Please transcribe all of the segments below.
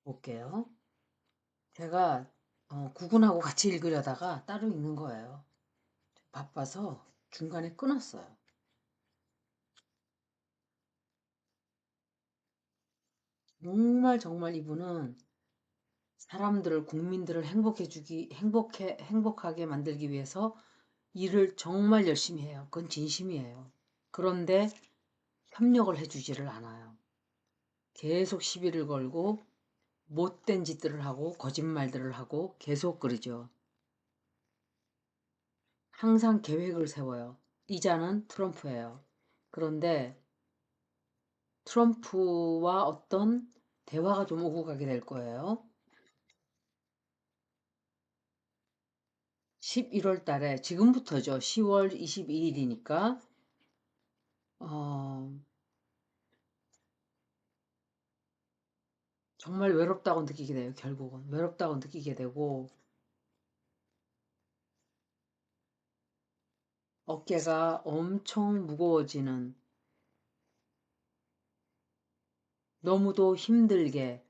볼게요. 제가 구군하고 같이 읽으려다가 따로 읽는 거예요. 바빠서 중간에 끊었어요. 정말 정말 이분은 사람들을, 국민들을 행복하게 만들기 위해서 일을 정말 열심히 해요. 그건 진심이에요. 그런데 협력을 해주지를 않아요. 계속 시비를 걸고 못된 짓들을 하고 거짓말들을 하고 계속 그러죠. 항상 계획을 세워요. 이자는 트럼프예요. 그런데 트럼프와 어떤 대화가 좀 오고 가게 될 거예요. 11월 달에, 지금부터죠. 10월 22일이니까, 정말 외롭다고 느끼게 돼요. 결국은. 외롭다고 느끼게 되고, 어깨가 엄청 무거워지는, 너무도 힘들게,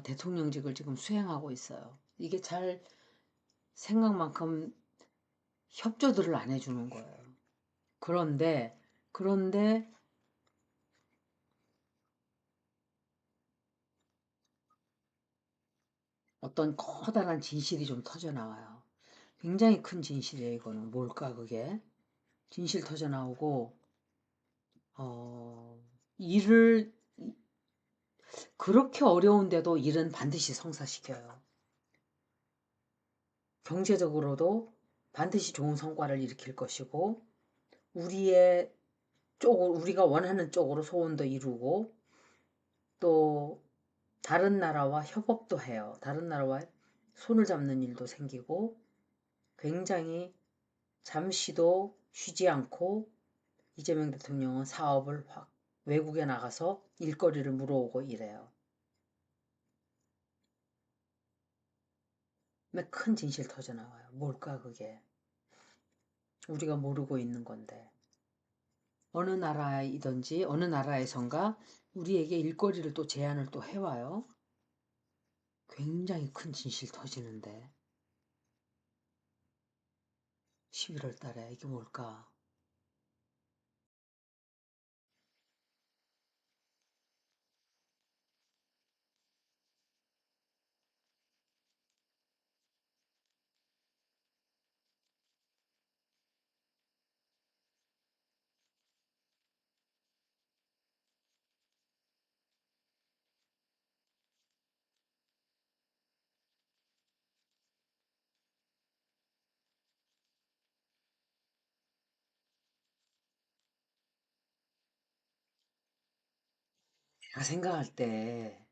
대통령직을 지금 수행하고 있어요. 이게 잘 생각만큼 협조들을 안 해주는 거예요. 그런데 어떤 커다란 진실이 좀 터져 나와요. 굉장히 큰 진실이에요, 이거는. 뭘까, 그게? 진실 터져 나오고, 어, 일을, 그렇게 어려운데도 일은 반드시 성사시켜요. 경제적으로도 반드시 좋은 성과를 일으킬 것이고, 우리의 우리가 원하는 쪽으로 소원도 이루고, 또, 다른 나라와 협업도 해요. 다른 나라와 손을 잡는 일도 생기고, 굉장히 잠시도 쉬지 않고 이재명 대통령은 사업을 확 외국에 나가서 일거리를 물어오고 이래요. 큰 진실 터져 나와요. 뭘까 그게? 우리가 모르고 있는 건데. 어느 나라이든지 어느 나라에선가 우리에게 일거리를 또 제안을 또 해와요. 굉장히 큰 진실 터지는데. 11월 달에 이게 뭘까? 제가 생각할 때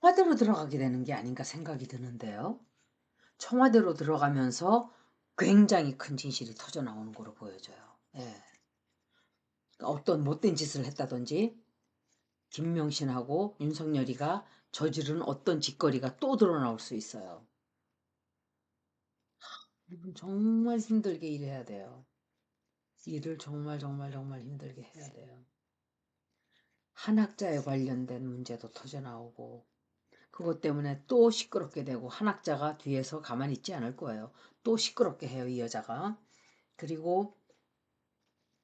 청와대로 들어가게 되는 게 아닌가 생각이 드는데요. 청와대로 들어가면서 굉장히 큰 진실이 터져 나오는 거로 보여져요. 예. 어떤 못된 짓을 했다든지 김명신하고 윤석열이가 저지른 어떤 짓거리가 또 드러나올 수 있어요. 이분 정말 힘들게 일해야 돼요. 일을 정말 정말 정말 힘들게 해야 돼요. 한학자에 관련된 문제도 터져 나오고 그것 때문에 또 시끄럽게 되고 한학자가 뒤에서 가만히 있지 않을 거예요. 또 시끄럽게 해요, 이 여자가. 그리고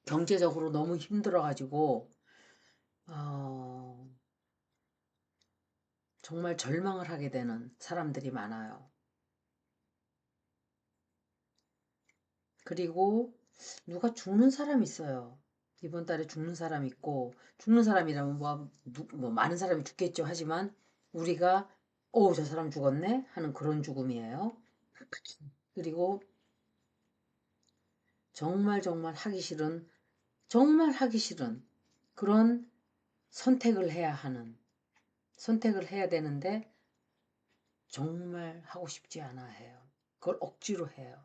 경제적으로 너무 힘들어가지고 어, 정말 절망을 하게 되는 사람들이 많아요. 그리고 누가 죽는 사람 있어요. 이번 달에 죽는 사람 있고 죽는 사람이라면 뭐 많은 사람이 죽겠죠. 하지만 우리가 저 사람 죽었네 하는 그런 죽음이에요. 그리고 정말 정말 정말 하기 싫은 그런 선택을 해야 하는 선택을 해야 되는데 정말 하고 싶지 않아 해요. 그걸 억지로 해요.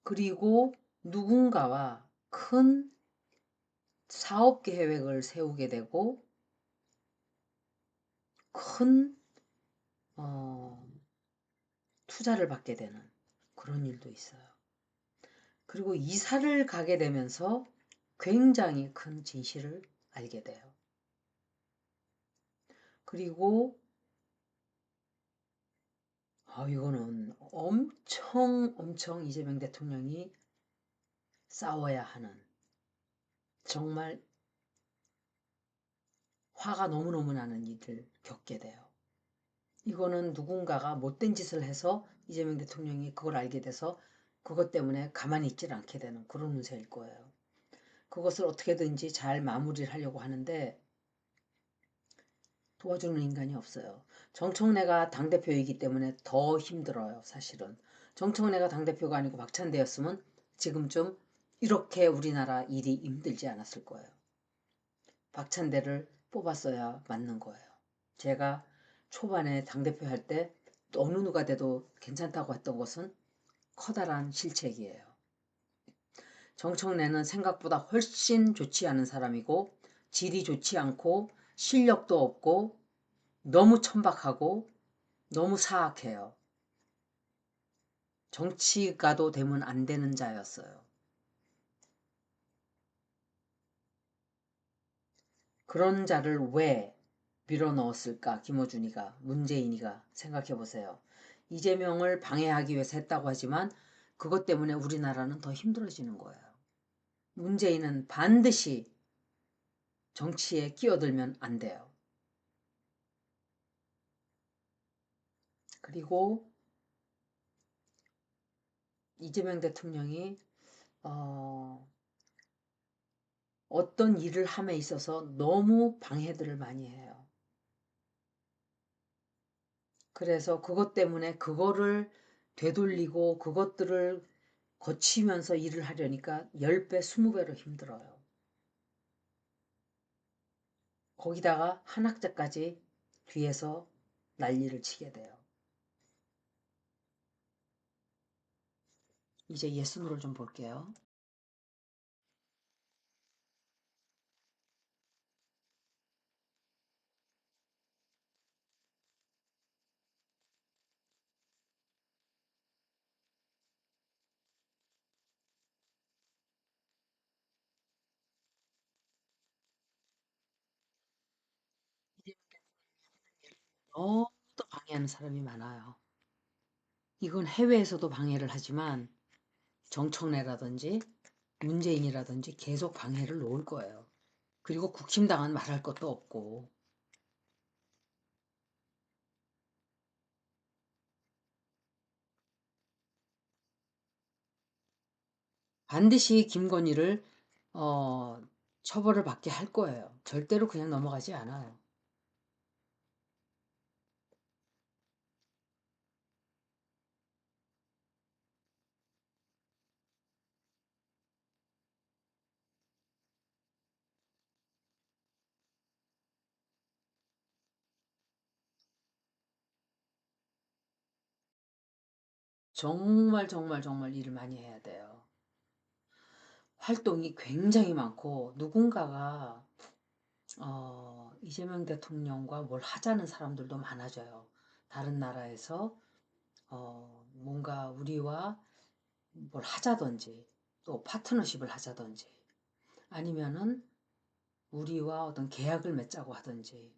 그리고 누군가와 큰 사업 계획을 세우게 되고 큰 어, 투자를 받게 되는 그런 일도 있어요. 그리고 이사를 가게 되면서 굉장히 큰 진실을 알게 돼요. 그리고 이거는 엄청 이재명 대통령이 싸워야 하는, 정말 화가 너무너무 나는 일을 겪게 돼요. 이거는 누군가가 못된 짓을 해서 이재명 대통령이 그걸 알게 돼서 그것 때문에 가만히 있질 않게 되는 그런 운세일 거예요. 그것을 어떻게든지 잘 마무리를 하려고 하는데 도와주는 인간이 없어요. 정청래가 당대표이기 때문에 더 힘들어요. 사실은 정청래가 당대표가 아니고 박찬대였으면 지금쯤 이렇게 우리나라 일이 힘들지 않았을 거예요. 박찬대를 뽑았어야 맞는 거예요. 제가 초반에 당대표 할 때 어느 누가 돼도 괜찮다고 했던 것은 커다란 실책이에요. 정청래는 생각보다 훨씬 좋지 않은 사람이고 질이 좋지 않고 실력도 없고 너무 천박하고 너무 사악해요. 정치가도 되면 안 되는 자였어요. 그런 자를 왜 밀어넣었을까? 김어준이가, 문재인이가 생각해 보세요. 이재명을 방해하기 위해서 했다고 하지만 그것 때문에 우리나라는 더 힘들어지는 거예요. 문재인은 반드시 정치에 끼어들면 안 돼요. 그리고 이재명 대통령이 어떤 일을 함에 있어서 너무 방해들을 많이 해요. 그래서 그것 때문에 그거를 되돌리고 그것들을 거치면서 일을 하려니까 10배, 20배로 힘들어요. 거기다가 한학자까지 뒤에서 난리를 치게 돼요. 이제 예순으로 좀 볼게요. 너무 방해하는 사람이 많아요. 이건 해외에서도 방해를 하지만 정청래라든지 문재인이라든지 계속 방해를 놓을 거예요. 그리고 국힘당은 말할 것도 없고 반드시 김건희를 처벌을 받게 할 거예요. 절대로 그냥 넘어가지 않아요. 정말 일을 많이 해야 돼요. 활동이 굉장히 많고 누군가가 이재명 대통령과 뭘 하자는 사람들도 많아져요. 다른 나라에서 뭔가 우리와 뭘 하자든지 또 파트너십을 하자든지 아니면은 우리와 어떤 계약을 맺자고 하든지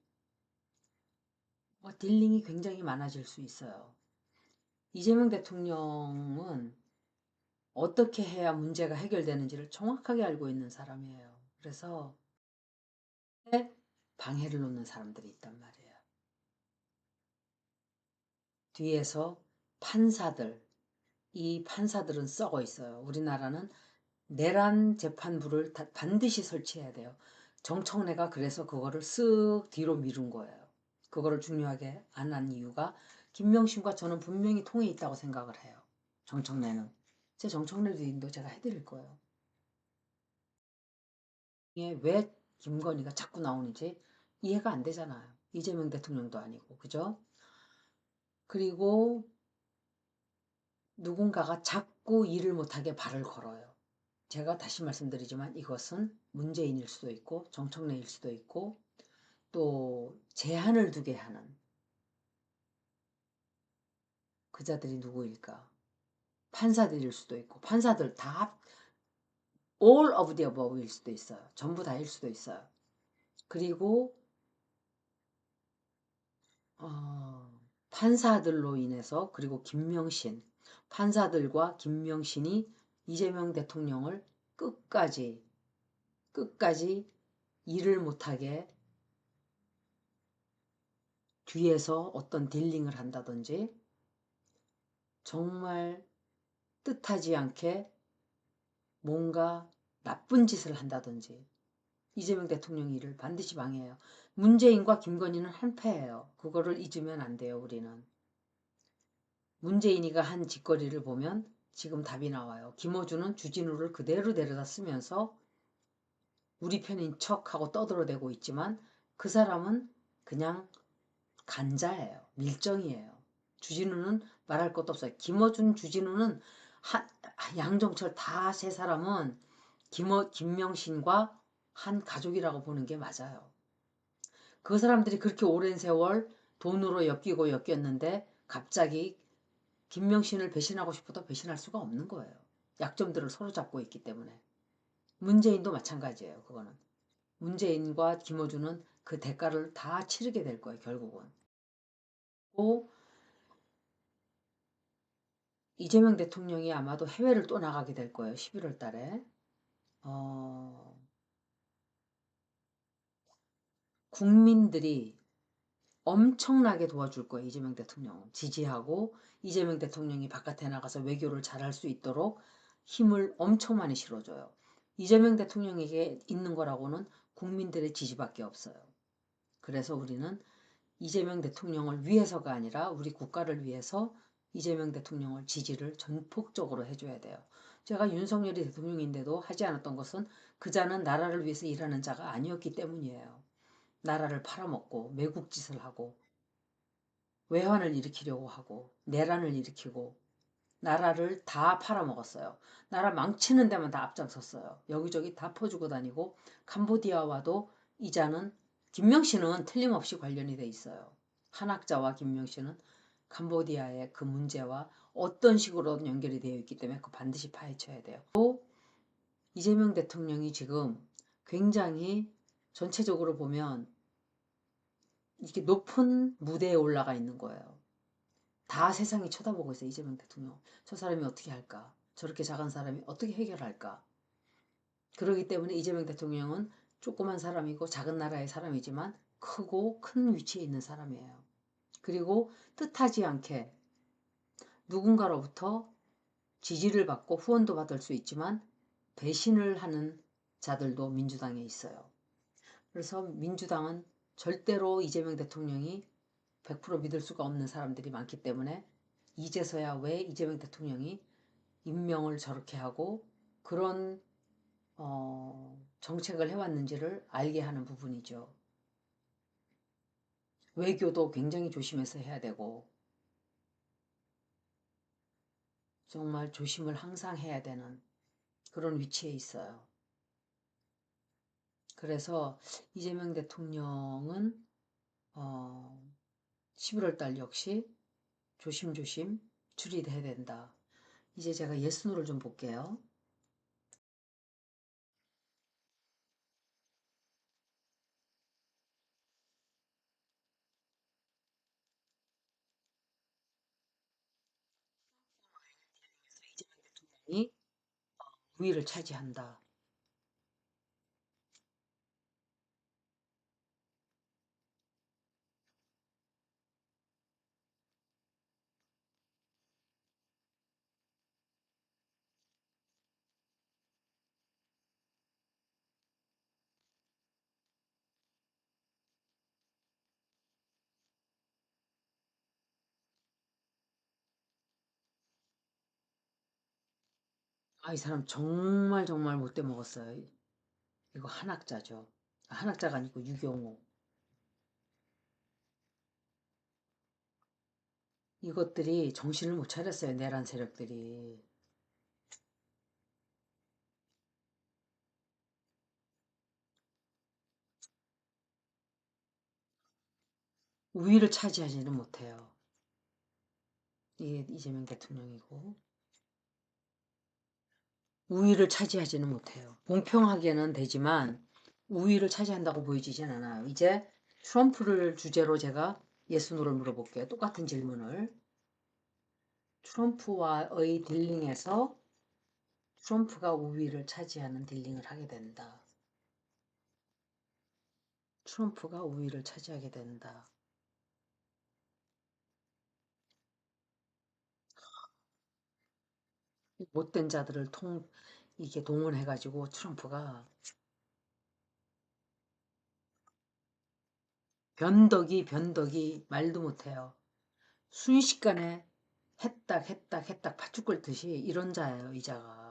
딜링이 굉장히 많아질 수 있어요. 이재명 대통령은 어떻게 해야 문제가 해결되는지를 정확하게 알고 있는 사람이에요. 그래서 방해를 놓는 사람들이 있단 말이에요. 뒤에서 판사들, 이 판사들은 썩어 있어요. 우리나라는 내란 재판부를 반드시 설치해야 돼요. 정청래가 그래서 그거를 쓱 뒤로 미룬 거예요. 그거를 중요하게 안 한 이유가 김명신과 저는 분명히 통해 있다고 생각을 해요. 정청래는. 제 정청래 리딩도 제가 해드릴 거예요. 이게 왜 김건희가 자꾸 나오는지 이해가 안 되잖아요. 이재명 대통령도 아니고. 그죠? 그리고 누군가가 자꾸 일을 못하게 발을 걸어요. 제가 다시 말씀드리지만 이것은 문재인일 수도 있고 정청래일 수도 있고 또 제한을 두게 하는 그자들이 누구일까? 판사들일 수도 있고 판사들 다 all of the above일 수도 있어요. 전부 다일 수도 있어요. 그리고 판사들로 인해서, 그리고 김명신, 판사들과 김명신이 이재명 대통령을 끝까지 일을 못하게 뒤에서 어떤 딜링을 한다든지, 정말 뜻하지 않게 뭔가 나쁜 짓을 한다든지, 이재명 대통령 일을 반드시 방해해요. 문재인과 김건희는 한패예요. 그거를 잊으면 안 돼요, 우리는. 문재인이가 한 짓거리를 보면 지금 답이 나와요. 김어준은 주진우를 그대로 데려다 쓰면서 우리 편인 척하고 떠들어대고 있지만, 그 사람은 그냥 간자예요. 밀정이에요. 주진우는 말할 것도 없어요. 김어준, 주진우는 양정철 다 세 사람은 김명신과 한 가족이라고 보는 게 맞아요. 그 사람들이 그렇게 오랜 세월 돈으로 엮였는데 갑자기 김명신을 배신하고 싶어도 배신할 수가 없는 거예요. 약점들을 서로 잡고 있기 때문에. 문재인도 마찬가지예요. 그거는. 문재인과 김어준은 그 대가를 다 치르게 될 거예요. 결국은. 또 이재명 대통령이 아마도 해외를 또 나가게 될 거예요. 11월 달에. 국민들이 엄청나게 도와줄 거예요. 이재명 대통령 지지하고, 이재명 대통령이 바깥에 나가서 외교를 잘할 수 있도록 힘을 엄청 많이 실어줘요. 이재명 대통령에게 있는 거라고는 국민들의 지지밖에 없어요. 그래서 우리는 이재명 대통령을 위해서가 아니라 우리 국가를 위해서 이재명 대통령을 지지를 전폭적으로 해줘야 돼요. 제가 윤석열이 대통령인데도 하지 않았던 것은 그자는 나라를 위해서 일하는 자가 아니었기 때문이에요. 나라를 팔아먹고 매국짓을 하고 외환을 일으키려고 하고 내란을 일으키고 나라를 다 팔아먹었어요. 나라 망치는 데만 다 앞장섰어요. 여기저기 다 퍼주고 다니고, 캄보디아와도 이자는, 김명신은 틀림없이 관련이 돼 있어요. 한학자와 김명신은 캄보디아의 그 문제와 어떤 식으로든 연결이 되어 있기 때문에 그거 반드시 파헤쳐야 돼요. 또 이재명 대통령이 지금 굉장히 전체적으로 보면 이렇게 높은 무대에 올라가 있는 거예요. 다 세상이 쳐다보고 있어요. 이재명 대통령. 저 사람이 어떻게 할까? 저렇게 작은 사람이 어떻게 해결할까? 그러기 때문에 이재명 대통령은 조그만 사람이고 작은 나라의 사람이지만 크고 큰 위치에 있는 사람이에요. 그리고 뜻하지 않게 누군가로부터 지지를 받고 후원도 받을 수 있지만 배신을 하는 자들도 민주당에 있어요. 그래서 민주당은 절대로 이재명 대통령이 100% 믿을 수가 없는 사람들이 많기 때문에 이제서야 왜 이재명 대통령이 임명을 저렇게 하고 그런 정책을 해왔는지를 알게 하는 부분이죠. 외교도 굉장히 조심해서 해야 되고 정말 조심을 항상 해야 되는 그런 위치에 있어요. 그래서 이재명 대통령은 11월 달 역시 조심조심 추리해야 된다. 이제 제가 예스노를 좀 볼게요. 이재명 대통령이 우위를 차지한다. 이 사람 정말 정말 못돼 먹었어요. 이거 한학자죠. 한학자가 아니고 유경호. 이것들이 정신을 못 차렸어요. 내란 세력들이. 우위를 차지하지는 못해요. 이게 이재명 대통령이고. 우위를 차지하지는 못해요. 공평하게는 되지만 우위를 차지한다고 보여지진 않아요. 이제 트럼프를 주제로 제가 예순으로 물어볼게요. 똑같은 질문을. 트럼프와의 딜링에서 트럼프가 우위를 차지하는 딜링을 하게 된다. 트럼프가 우위를 차지하게 된다. 못된 자들을 이게 동원해가지고 트럼프가 변덕이 말도 못해요. 순식간에 했딱 팥죽 끓듯이 이런 자예요, 이 자가.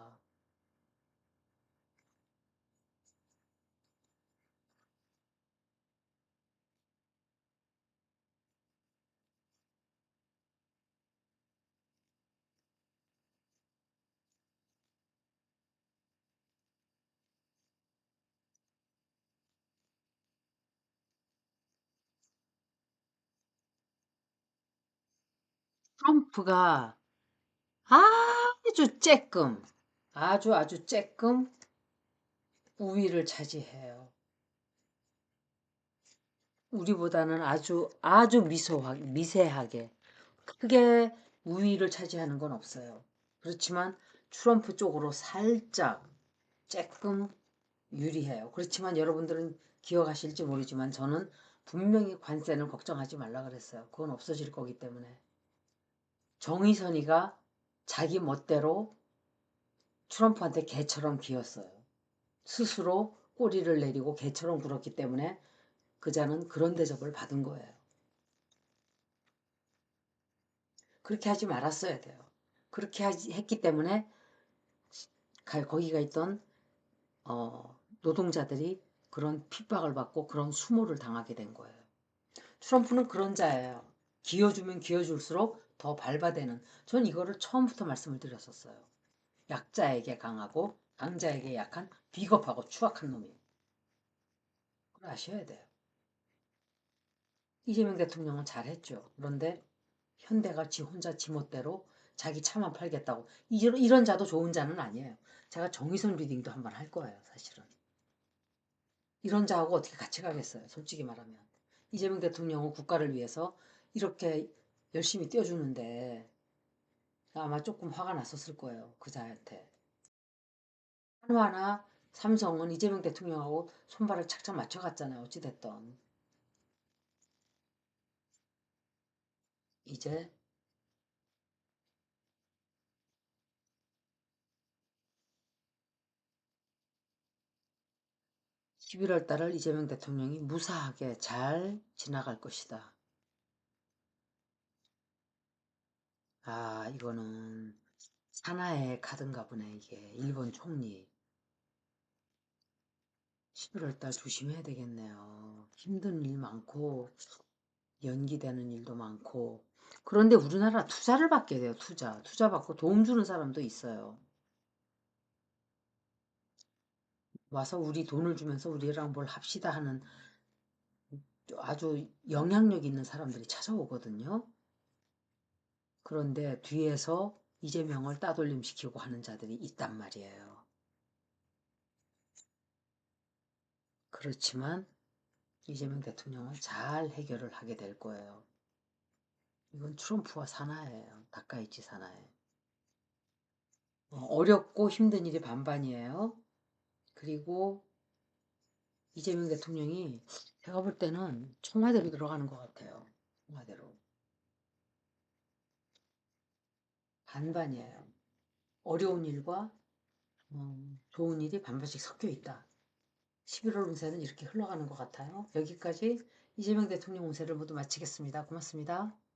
트럼프가 아주 아주 쬐끔 우위를 차지해요. 우리보다는 아주 미세하게 크게 우위를 차지하는 건 없어요. 그렇지만 트럼프 쪽으로 살짝 쬐끔 유리해요. 그렇지만 여러분들은 기억하실지 모르지만 저는 분명히 관세는 걱정하지 말라 그랬어요. 그건 없어질 거기 때문에. 정의선이가 자기 멋대로 트럼프한테 개처럼 기었어요. 스스로 꼬리를 내리고 개처럼 굴었기 때문에 그자는 그런 대접을 받은 거예요. 그렇게 하지 말았어야 돼요. 그렇게 했기 때문에 거기가 있던 노동자들이 그런 핍박을 받고 그런 수모를 당하게 된 거예요. 트럼프는 그런 자예요. 기어주면 기어줄수록 더 밟아대는. 전 이거를 처음부터 말씀을 드렸었어요. 약자에게 강하고 강자에게 약한 비겁하고 추악한 놈이에요. 그걸 아셔야 돼요. 이재명 대통령은 잘했죠. 그런데 현대가 지 혼자 지 멋대로 자기 차만 팔겠다고. 이런 자도 좋은 자는 아니에요. 제가 정의선 리딩도 한번 할 거예요. 사실은. 이런 자하고 어떻게 같이 가겠어요. 솔직히 말하면. 이재명 대통령은 국가를 위해서 이렇게 열심히 뛰어주는데 아마 조금 화가 났었을 거예요. 그 자한테. 한화나 삼성은 이재명 대통령하고 손발을 착착 맞춰갔잖아요. 어찌됐던. 이제 11월 달을 이재명 대통령이 무사하게 잘 지나갈 것이다. 아, 이거는 사나이의 카드인가 보네, 이게. 일본 총리. 11월 달 조심해야 되겠네요. 힘든 일 많고, 연기되는 일도 많고. 그런데 우리나라 투자를 받게 돼요, 투자. 투자 받고 도움 주는 사람도 있어요. 와서 우리 돈을 주면서 우리랑 뭘 합시다 하는 아주 영향력 있는 사람들이 찾아오거든요. 그런데 뒤에서 이재명을 따돌림시키고 하는 자들이 있단 말이에요. 그렇지만 이재명 대통령은 잘 해결을 하게 될 거예요. 이건 트럼프와 사나이예요. 다카이치 사나이. 어렵고 힘든 일이 반반이에요. 그리고 이재명 대통령이 제가 볼 때는 청와대로 들어가는 것 같아요. 청와대로. 반반이에요. 어려운 일과 좋은 일이 반반씩 섞여 있다. 11월 운세는 이렇게 흘러가는 것 같아요. 여기까지 이재명 대통령 운세를 모두 마치겠습니다. 고맙습니다.